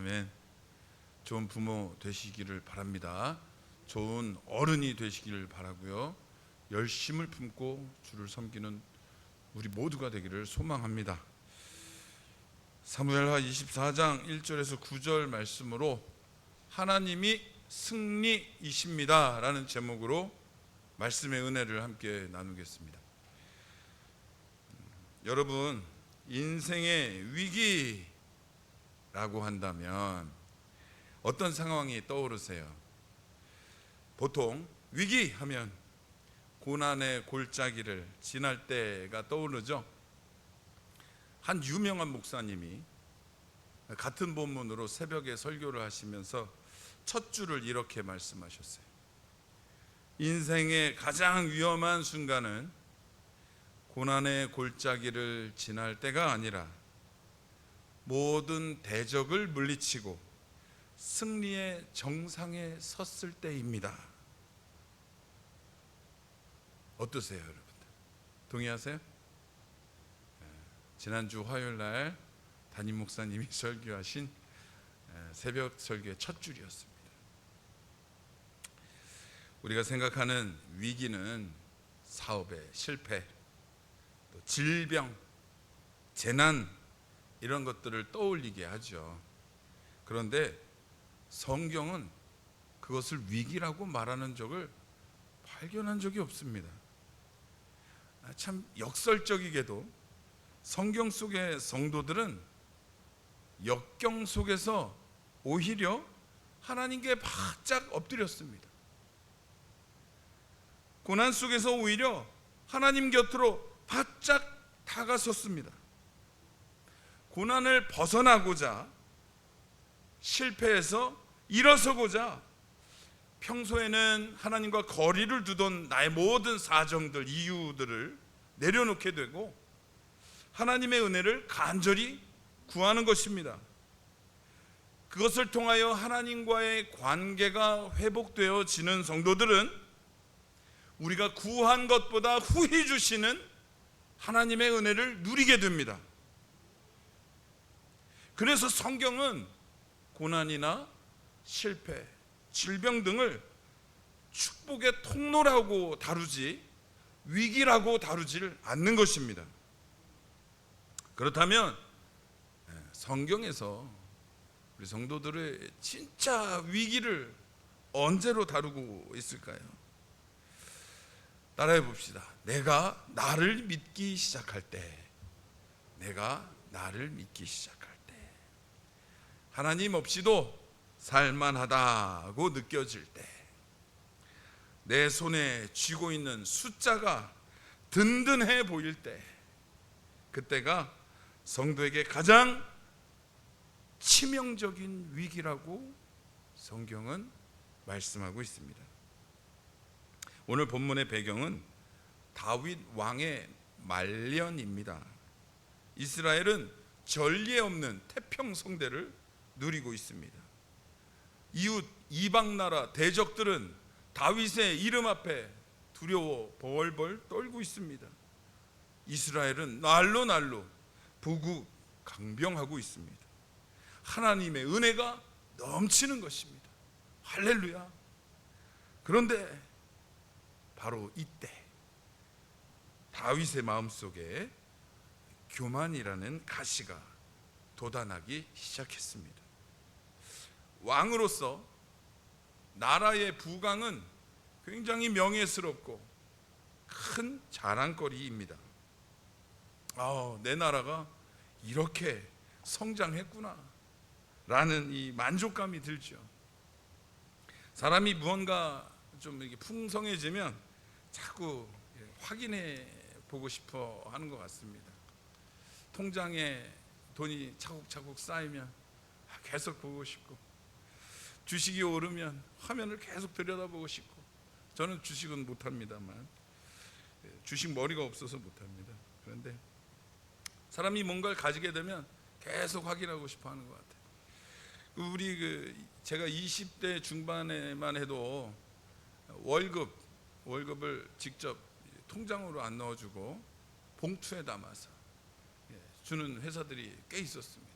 아멘. 좋은 부모 되시기를 바랍니다. 좋은 어른이 되시기를 바라고요. 열심을 품고 주를 섬기는 우리 모두가 되기를 소망합니다. 사무엘하 24장 1절에서 9절 말씀으로 하나님이 승리이십니다 라는 제목으로 말씀의 은혜를 함께 나누겠습니다. 여러분, 인생의 위기라고 한다면 어떤 상황이 떠오르세요? 보통 위기 하면 고난의 골짜기를 지날 때가 떠오르죠. 한 유명한 목사님이 같은 본문으로 새벽에 설교를 하시면서 첫 줄을 이렇게 말씀하셨어요. 인생의 가장 위험한 순간은 고난의 골짜기를 지날 때가 아니라 모든 대적을 물리치고 승리의 정상에 섰을 때입니다. 어떠세요, 여러분들? 동의하세요? 지난주 화요일 날 담임 목사님이 설교하신 새벽 설교의 첫 줄이었습니다. 우리가 생각하는 위기는 사업의 실패, 또 질병, 재난 이런 것들을 떠올리게 하죠. 그런데 성경은 그것을 위기라고 말하는 적을 발견한 적이 없습니다. 참 역설적이게도 성경 속의 성도들은 역경 속에서 오히려 하나님께 바짝 엎드렸습니다. 고난 속에서 오히려 하나님 곁으로 바짝 다가섰습니다. 고난을 벗어나고자, 실패해서 일어서고자 평소에는 하나님과 거리를 두던 나의 모든 사정들, 이유들을 내려놓게 되고 하나님의 은혜를 간절히 구하는 것입니다. 그것을 통하여 하나님과의 관계가 회복되어지는 성도들은 우리가 구한 것보다 후히 주시는 하나님의 은혜를 누리게 됩니다. 그래서 성경은 고난이나 실패, 질병 등을 축복의 통로라고 다루지 위기라고 다루지를 않는 것입니다. 그렇다면 성경에서 우리 성도들의 진짜 위기를 언제로 다루고 있을까요? 따라해 봅시다. 내가 나를 믿기 시작할 때, 내가 나를 믿기 시작할 때, 하나님 없이도 살만하다고 느껴질 때, 내 손에 쥐고 있는 숫자가 든든해 보일 때, 그때가 성도에게 가장 치명적인 위기라고 성경은 말씀하고 있습니다. 오늘 본문의 배경은 다윗 왕의 말년입니다. 이스라엘은 전례 없는 태평성대를 누리고 있습니다. 이웃 이방 나라 대적들은 다윗의 이름 앞에 두려워 벌벌 떨고 있습니다. 이스라엘은 날로 날로 부귀강병하고 있습니다. 하나님의 은혜가 넘치는 것입니다. 할렐루야. 그런데 바로 이때 다윗의 마음속에 교만이라는 가시가 돋아나기 시작했습니다. 왕으로서 나라의 부강은 굉장히 명예스럽고 큰 자랑거리입니다. 내 나라가 이렇게 성장했구나 라는 이 만족감이 들죠. 사람이 무언가 좀 이렇게 풍성해지면 자꾸 확인해 보고 싶어 하는 것 같습니다. 통장에 돈이 차곡차곡 쌓이면 계속 보고 싶고, 주식이 오르면 화면을 계속 들여다보고 싶고, 저는 주식은 못합니다만 주식 머리가 없어서 못합니다. 그런데 사람이 뭔가를 가지게 되면 계속 확인하고 싶어 하는 것 같아요. 제가 20대 중반에만 해도 월급을 직접 통장으로 안 넣어주고 봉투에 담아서 주는 회사들이 꽤 있었습니다.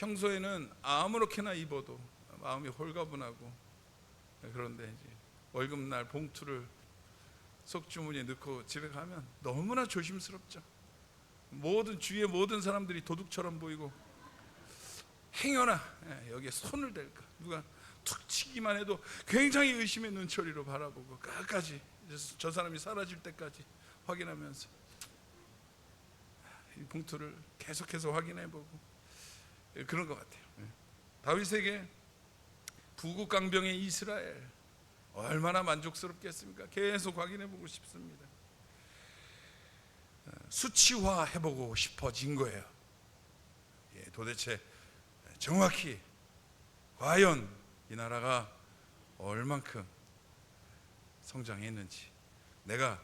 평소에는 아무렇게나 입어도 마음이 홀가분하고, 그런데 이제 월급날 봉투를 속주머니에 넣고 집에 가면 너무나 조심스럽죠. 주위의 모든 사람들이 도둑처럼 보이고, 행여나 여기에 손을 댈까, 누가 툭 치기만 해도 굉장히 의심의 눈초리로 바라보고, 끝까지 저 사람이 사라질 때까지 확인하면서 이 봉투를 계속해서 확인해보고, 그런 것 같아요. 다윗에게 부국강병의 이스라엘 얼마나 만족스럽겠습니까? 계속 확인해보고 싶습니다. 수치화해보고 싶어진 거예요. 도대체 정확히 과연 이 나라가 얼만큼 성장했는지, 내가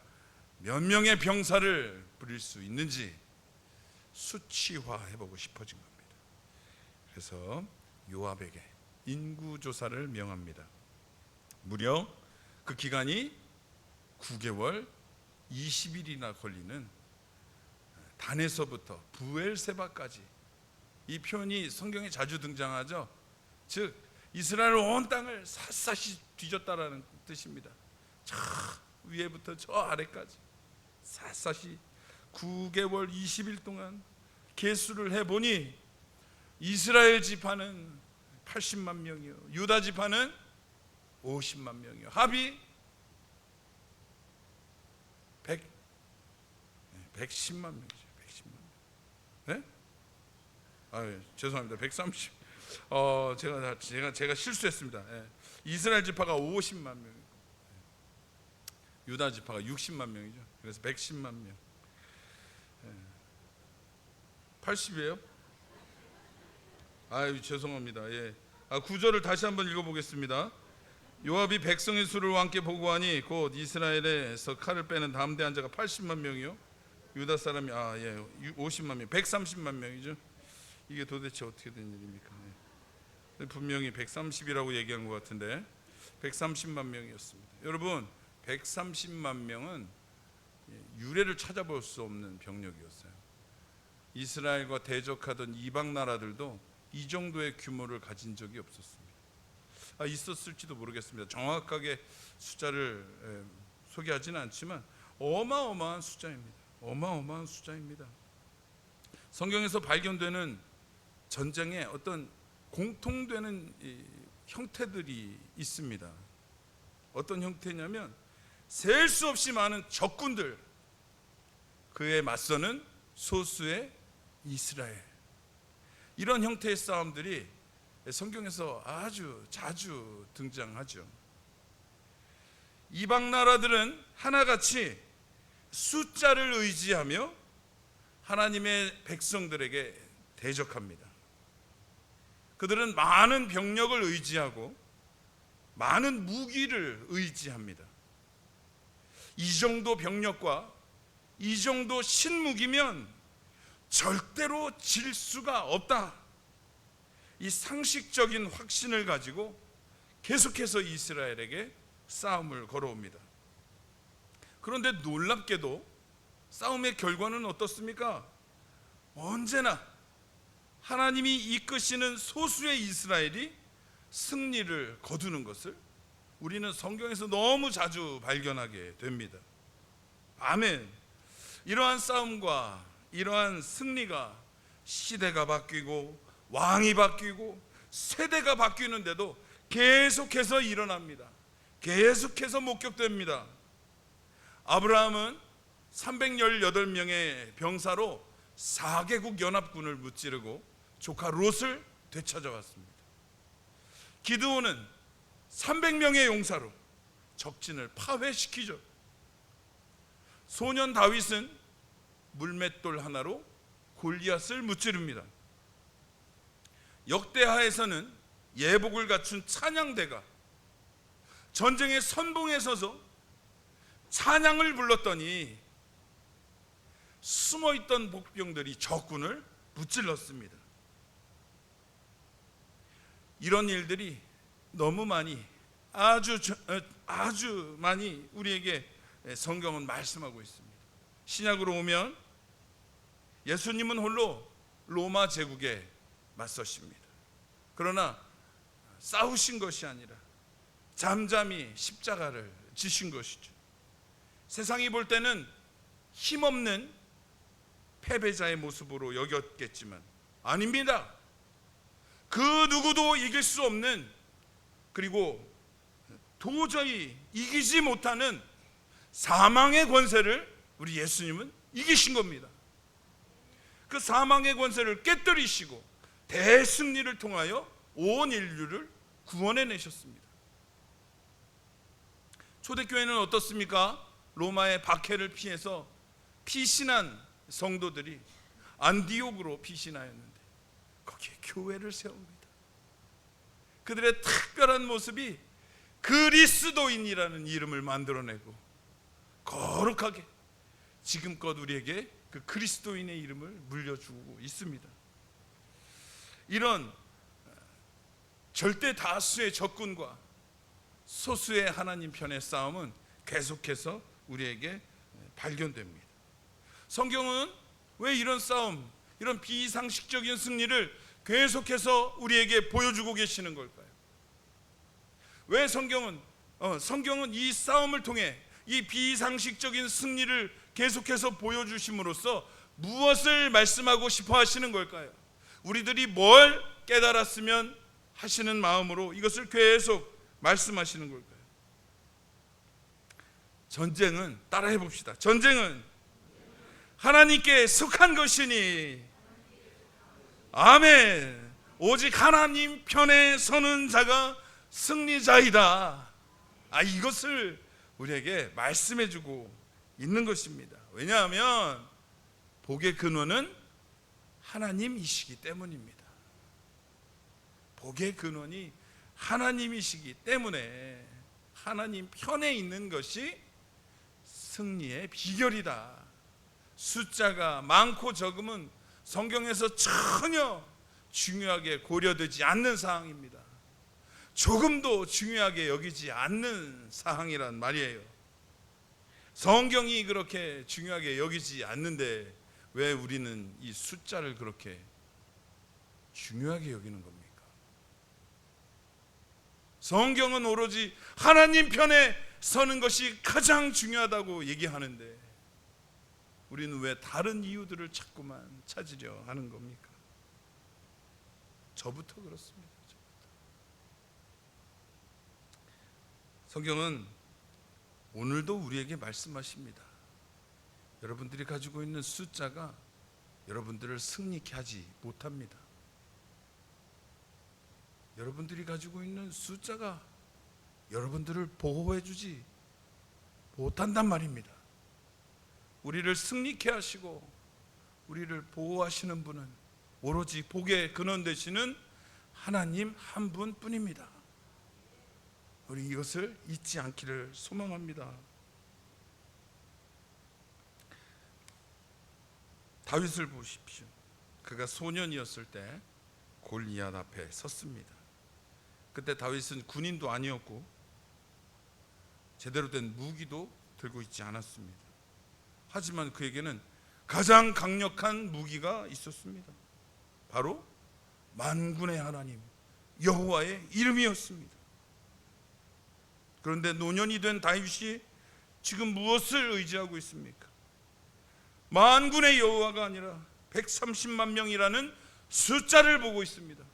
몇 명의 병사를 부릴 수 있는지 수치화해보고 싶어진 겁니다. 그래서 요압에게 인구조사를 명합니다. 무려 그 기간이 9개월 20일이나 걸리는 단에서부터 부엘세바까지, 이 표현이 성경에 자주 등장하죠. 즉 이스라엘 온 땅을 샅샅이 뒤졌다라는 뜻입니다. 저 위에부터 저 아래까지 샅샅이 9개월 20일 동안 계수를 해보니 이스라엘 지파는 80만 명이요, 유다 지파는 50만 명이요, 합이 110만 명이죠. 110만 명. 네? 죄송합니다. 130. 제가 실수했습니다. 이스라엘 지파가 50만 명, 유다 지파가 60만 명이죠. 그래서 110만 명. 80이에요? 죄송합니다. 9절을 다시 한번 읽어보겠습니다. 요압이 백성의 수를 왕께 보고하니 곧 이스라엘에서 칼을 빼는 담대한 자가 80만 명이요, 유다 사람이 50만 명, 130만 명이죠. 이게 도대체 어떻게 된 일입니까? 분명히 130이라고 얘기한 것 같은데 130만 명이었습니다. 여러분, 130만 명은 유래를 찾아볼 수 없는 병력이었어요. 이스라엘과 대적하던 이방 나라들도 이 정도의 규모를 가진 적이 없었습니다. 있었을지도 모르겠습니다. 정확하게 숫자를 소개하지는 않지만 어마어마한 숫자입니다. 어마어마한 숫자입니다. 성경에서 발견되는 전쟁에 어떤 공통되는 형태들이 있습니다. 어떤 형태냐면 셀 수 없이 많은 적군들, 그에 맞서는 소수의 이스라엘, 이런 형태의 싸움들이 성경에서 아주 자주 등장하죠. 이방 나라들은 하나같이 숫자를 의지하며 하나님의 백성들에게 대적합니다. 그들은 많은 병력을 의지하고 많은 무기를 의지합니다. 이 정도 병력과 이 정도 신무기면 절대로 질 수가 없다, 이 상식적인 확신을 가지고 계속해서 이스라엘에게 싸움을 걸어옵니다. 그런데 놀랍게도 싸움의 결과는 어떻습니까? 언제나 하나님이 이끄시는 소수의 이스라엘이 승리를 거두는 것을 우리는 성경에서 너무 자주 발견하게 됩니다. 아멘. 이러한 싸움과 이러한 승리가 시대가 바뀌고 왕이 바뀌고 세대가 바뀌는데도 계속해서 일어납니다. 계속해서 목격됩니다. 아브라함은 318명의 병사로 4개국 연합군을 무찌르고 조카 롯을 되찾아왔습니다. 기드온은 300명의 용사로 적진을 파괴시키죠. 소년 다윗은 물맷돌 하나로 골리앗을 무찌릅니다. 역대하에서는 예복을 갖춘 찬양대가 전쟁의 선봉에 서서 찬양을 불렀더니 숨어있던 복병들이 적군을 무찔렀습니다. 이런 일들이 너무 많이, 아주 많이 우리에게 성경은 말씀하고 있습니다. 신약으로 오면 예수님은 홀로 로마 제국의 맞서십니다. 그러나 싸우신 것이 아니라 잠잠히 십자가를 지신 것이죠. 세상이 볼 때는 힘없는 패배자의 모습으로 여겼겠지만 아닙니다. 그 누구도 이길 수 없는, 그리고 도저히 이기지 못하는 사망의 권세를 우리 예수님은 이기신 겁니다. 그 사망의 권세를 깨뜨리시고 대승리를 통하여 온 인류를 구원해내셨습니다. 초대교회는 어떻습니까? 로마의 박해를 피해서 피신한 성도들이 안디옥으로 피신하였는데 거기에 교회를 세웁니다. 그들의 특별한 모습이 그리스도인이라는 이름을 만들어내고 거룩하게 지금껏 우리에게 그 그리스도인의 이름을 물려주고 있습니다. 이런 절대 다수의 적군과 소수의 하나님 편의 싸움은 계속해서 우리에게 발견됩니다. 성경은 왜 이런 싸움, 이런 비상식적인 승리를 계속해서 우리에게 보여주고 계시는 걸까요? 왜 성경은 이 싸움을 통해 이 비상식적인 승리를 계속해서 보여주심으로써 무엇을 말씀하고 싶어 하시는 걸까요? 우리들이 뭘 깨달았으면 하시는 마음으로 이것을 계속 말씀하시는 걸까요? 전쟁은, 따라해 봅시다. 전쟁은 하나님께 속한 것이니, 아멘. 오직 하나님 편에 서는 자가 승리자이다. 이것을 우리에게 말씀해 주고 있는 것입니다. 왜냐하면 복의 근원은 하나님이시기 때문입니다. 복의 근원이 하나님이시기 때문에 하나님 편에 있는 것이 승리의 비결이다. 숫자가 많고 적음은 성경에서 전혀 중요하게 고려되지 않는 사항입니다. 조금도 중요하게 여기지 않는 사항이란 말이에요. 성경이 그렇게 중요하게 여기지 않는데 왜 우리는 이 숫자를 그렇게 중요하게 여기는 겁니까? 성경은 오로지 하나님 편에 서는 것이 가장 중요하다고 얘기하는데 우리는 왜 다른 이유들을 자꾸만 찾으려 하는 겁니까? 저부터 그렇습니다. 성경은 오늘도 우리에게 말씀하십니다. 여러분들이 가지고 있는 숫자가 여러분들을 승리케 하지 못합니다. 여러분들이 가지고 있는 숫자가 여러분들을 보호해 주지 못한단 말입니다. 우리를 승리케 하시고 우리를 보호하시는 분은 오로지 복의 근원 되시는 하나님 한 분뿐입니다. 우리 이것을 잊지 않기를 소망합니다. 다윗을 보십시오. 그가 소년이었을 때 골리앗 앞에 섰습니다. 그때 다윗은 군인도 아니었고 제대로 된 무기도 들고 있지 않았습니다. 하지만 그에게는 가장 강력한 무기가 있었습니다. 바로 만군의 하나님 여호와의 이름이었습니다. 그런데 노년이 된 다윗이 지금 무엇을 의지하고 있습니까? 만군의 여호와가 아니라 130만 명이라는 숫자를 보고 있습니다.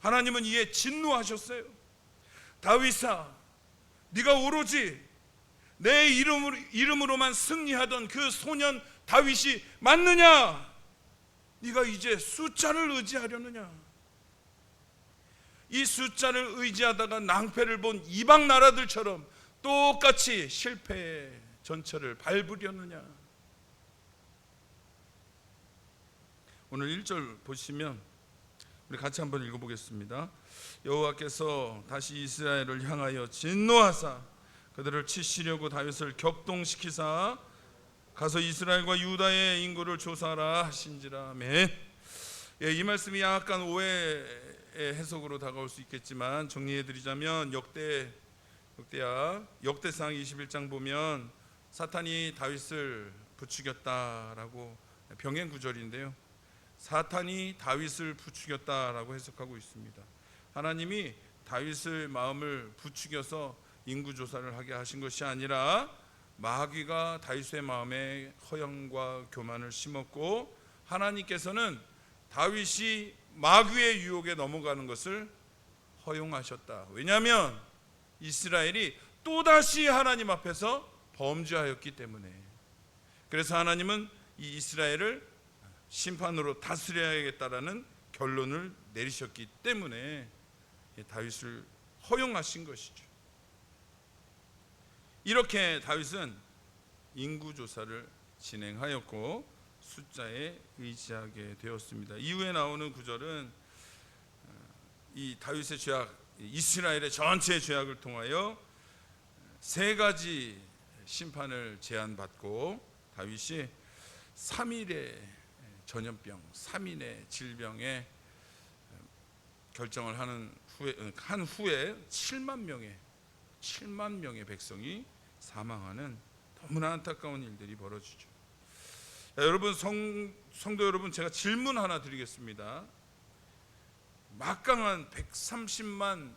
하나님은 이에 진노하셨어요. 다윗아, 네가 오로지 내 이름으로만 승리하던 그 소년 다윗이 맞느냐? 네가 이제 숫자를 의지하려느냐? 이 숫자를 의지하다가 낭패를 본 이방 나라들처럼 똑같이 실패의 전철을 밟으려느냐? 오늘 1절 보시면 우리 같이 한번 읽어보겠습니다. 여호와께서 다시 이스라엘을 향하여 진노하사 그들을 치시려고 다윗을 격동시키사 가서 이스라엘과 유다의 인구를 조사하라 하신지라. 아멘. 이 말씀이 약간 오해의 해석으로 다가올 수 있겠지만 정리해드리자면 역대상 21장 보면 사탄이 다윗을 부추겼다라고 병행 구절인데요. 사탄이 다윗을 부추겼다라고 해석하고 있습니다. 하나님이 다윗의 마음을 부추겨서 인구조사를 하게 하신 것이 아니라 마귀가 다윗의 마음에 허영과 교만을 심었고, 하나님께서는 다윗이 마귀의 유혹에 넘어가는 것을 허용하셨다. 왜냐하면 이스라엘이 또다시 하나님 앞에서 범죄하였기 때문에. 그래서 하나님은 이 이스라엘을 심판으로 다스려야겠다라는 결론을 내리셨기 때문에 다윗을 허용하신 것이죠. 이렇게 다윗은 인구조사를 진행하였고 숫자에 의지하게 되었습니다. 이후에 나오는 구절은 이 다윗의 죄악, 이스라엘의 전체 죄악을 통하여 세 가지 심판을 제안받고 다윗이 3일의 전염병, 3일의 질병에 결정을 한 후에 7만 명의 백성이 사망하는 너무나 안타까운 일들이 벌어지죠. 여러분, 성도 여러분, 제가 질문 하나 드리겠습니다. 막강한 130만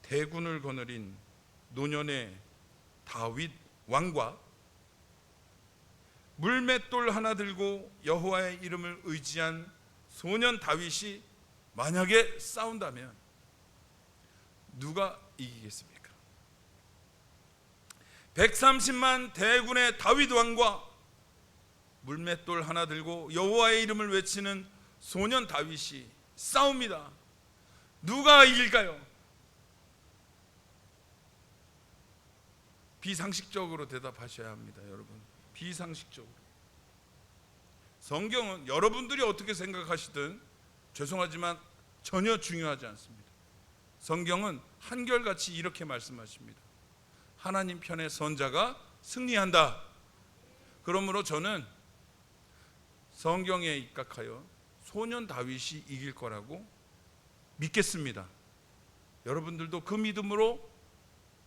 대군을 거느린 노년의 다윗 왕과 물맷돌 하나 들고 여호와의 이름을 의지한 소년 다윗이 만약에 싸운다면 누가 이기겠습니까? 130만 대군의 다윗 왕과 물맷돌 하나 들고 여호와의 이름을 외치는 소년 다윗이 싸웁니다. 누가 이길까요? 비상식적으로 대답하셔야 합니다, 여러분. 비상식적으로. 성경은 여러분들이 어떻게 생각하시든 죄송하지만 전혀 중요하지 않습니다. 성경은 한결같이 이렇게 말씀하십니다. 하나님 편의 선자가 승리한다. 그러므로 저는 성경에 입각하여 소년 다윗이 이길 거라고 믿겠습니다. 여러분들도 그 믿음으로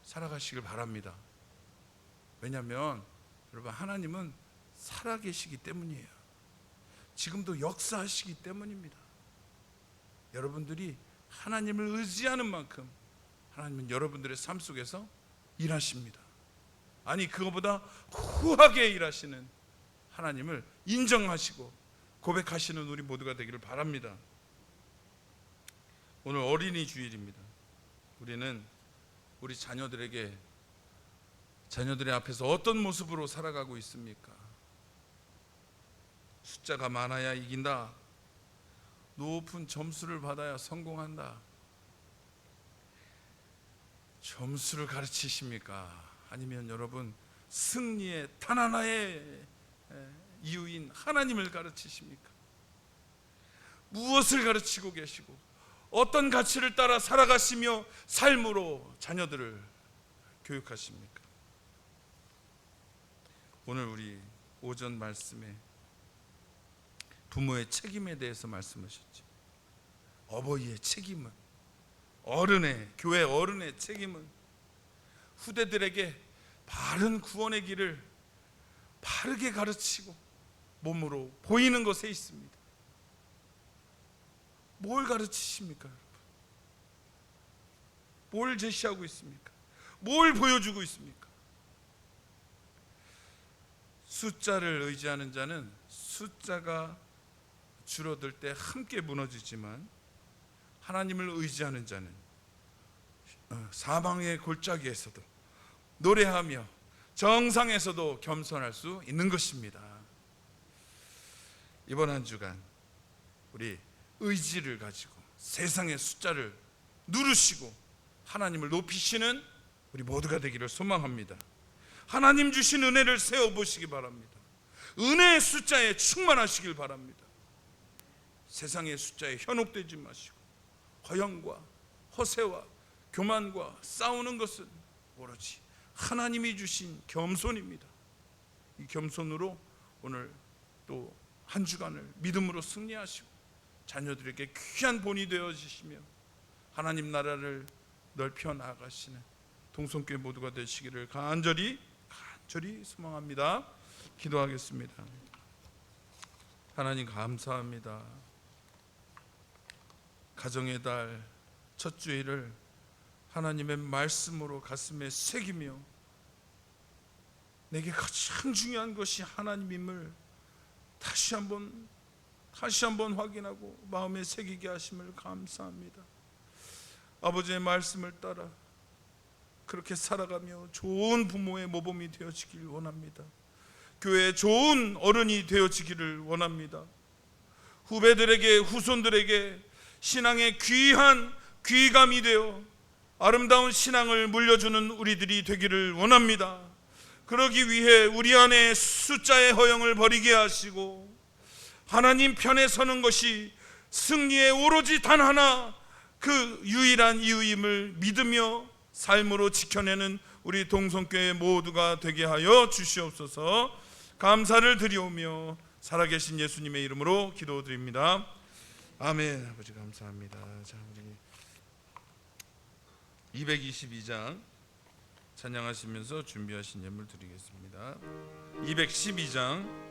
살아가시길 바랍니다. 왜냐하면 여러분, 하나님은 살아계시기 때문이에요. 지금도 역사하시기 때문입니다. 여러분들이 하나님을 의지하는 만큼 하나님은 여러분들의 삶 속에서 일하십니다. 아니, 그거보다 후하게 일하시는 하나님을 인정하시고 고백하시는 우리 모두가 되기를 바랍니다. 오늘 어린이 주일입니다. 우리는 우리 자녀들의 앞에서 어떤 모습으로 살아가고 있습니까? 숫자가 많아야 이긴다. 높은 점수를 받아야 성공한다. 점수를 가르치십니까? 아니면 여러분, 승리의 단 하나의 이유인 하나님을 가르치십니까? 무엇을 가르치고 계시고 어떤 가치를 따라 살아가시며 삶으로 자녀들을 교육하십니까? 오늘 우리 오전 말씀에 부모의 책임에 대해서 말씀하셨죠. 어버이의 책임은, 교회 어른의 책임은 후대들에게 바른 구원의 길을 바르게 가르치고 몸으로 보이는 것에 있습니다. 뭘 가르치십니까, 여러분? 뭘 제시하고 있습니까? 뭘 보여주고 있습니까? 숫자를 의지하는 자는 숫자가 줄어들 때 함께 무너지지만, 하나님을 의지하는 자는 사망의 골짜기에서도 노래하며 정상에서도 겸손할 수 있는 것입니다. 이번 한 주간 우리 의지를 가지고 세상의 숫자를 누르시고 하나님을 높이시는 우리 모두가 되기를 소망합니다. 하나님 주신 은혜를 세워보시기 바랍니다. 은혜의 숫자에 충만하시길 바랍니다. 세상의 숫자에 현혹되지 마시고 허영과 허세와 교만과 싸우는 것은 오로지 하나님이 주신 겸손입니다. 이 겸손으로 오늘 또 한 주간을 믿음으로 승리하시고 자녀들에게 귀한 본이 되어지시며 하나님 나라를 넓혀 나아가시는 동성교회 모두가 되시기를 간절히 소망합니다. 기도하겠습니다. 하나님 감사합니다. 가정의 달 첫 주일을 하나님의 말씀으로 가슴에 새기며 내게 가장 중요한 것이 하나님임을 다시 한번 확인하고 마음에 새기게 하심을 감사합니다. 아버지의 말씀을 따라 그렇게 살아가며 좋은 부모의 모범이 되어지길 원합니다. 교회의 좋은 어른이 되어지기를 원합니다. 후배들에게, 후손들에게 신앙의 귀한 귀감이 되어 아름다운 신앙을 물려주는 우리들이 되기를 원합니다. 그러기 위해 우리 안에 숫자의 허영을 버리게 하시고 하나님 편에 서는 것이 승리의 오로지 단 하나 그 유일한 이유임을 믿으며 삶으로 지켜내는 우리 동성교회 모두가 되게 하여 주시옵소서. 감사를 드리오며 살아계신 예수님의 이름으로 기도드립니다. 아멘. 아버지 감사합니다. 자, 우리 222장 찬양하시면서 준비하신 예물 드리겠습니다. 212장